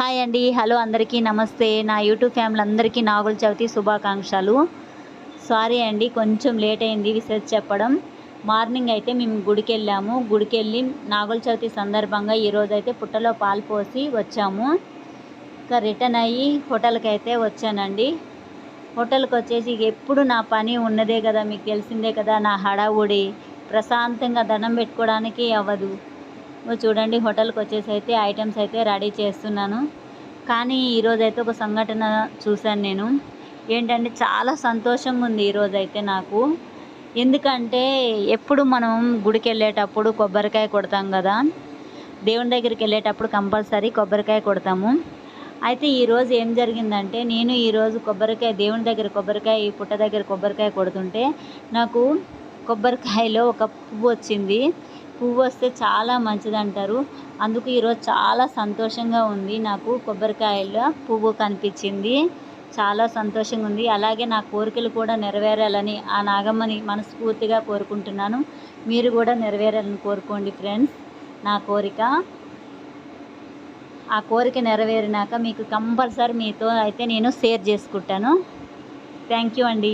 Hi అండి, hello అందరికీ నమస్తే. నా యూట్యూబ్ ఫ్యామిలీ అందరికీ నాగుల చవితి శుభాకాంక్షలు. సారీ అండి, కొంచెం లేట్ అయింది విషెస్ చెప్పడం. మార్నింగ్ అయితే మేము గుడికి వెళ్ళాము. గుడికి వెళ్ళి నాగుల చవితి సందర్భంగా ఈరోజు అయితే పుట్టలో పాలు పోసి వచ్చాము. ఇంకా రిటర్న్ అయ్యి హోటల్కి అయితే వచ్చానండి. హోటల్కి వచ్చేసి ఎప్పుడు నా పని ఉన్నదే కదా, మీకు తెలిసిందే కదా, నా హడావుడి ప్రశాంతంగా దండం పెట్టుకోవడానికి అవ్వదు. చూడండి, హోటల్కి వచ్చేసి అయితే ఐటమ్స్ అయితే రెడీ చేస్తున్నాను. కానీ ఈరోజైతే ఒక సంఘటన చూశాను నేను. ఏంటంటే చాలా సంతోషంగా ఉంది ఈరోజైతే నాకు. ఎందుకంటే ఎప్పుడు మనం గుడికి వెళ్ళేటప్పుడు కొబ్బరికాయ కొడతాం కదా, దేవుని దగ్గరికి వెళ్ళేటప్పుడు కంపల్సరీ కొబ్బరికాయ కొడతాము. అయితే ఈరోజు ఏం జరిగిందంటే, నేను ఈరోజు కొబ్బరికాయ దేవుని దగ్గర కొబ్బరికాయ పుట్ట దగ్గర కొబ్బరికాయ కొడుతుంటే నాకు కొబ్బరికాయలో ఒక పువ్వు వచ్చింది. పువ్వు వస్తే చాలా మంచిదంటారు. అందుకు ఈరోజు చాలా సంతోషంగా ఉంది. నాకు కొబ్బరికాయలో పువ్వు కనిపించింది, చాలా సంతోషంగా ఉంది. అలాగే నా కోరికలు కూడా నెరవేరాలని ఆ నాగమ్మని మనస్ఫూర్తిగా కోరుకుంటున్నాను. మీరు కూడా నెరవేరాలని కోరుకోండి ఫ్రెండ్స్. నా కోరిక, ఆ కోరిక నెరవేరినాక మీకు కంపల్సరీ మీతో అయితే నేను షేర్ చేసుకుంటాను. థ్యాంక్ యూ అండి.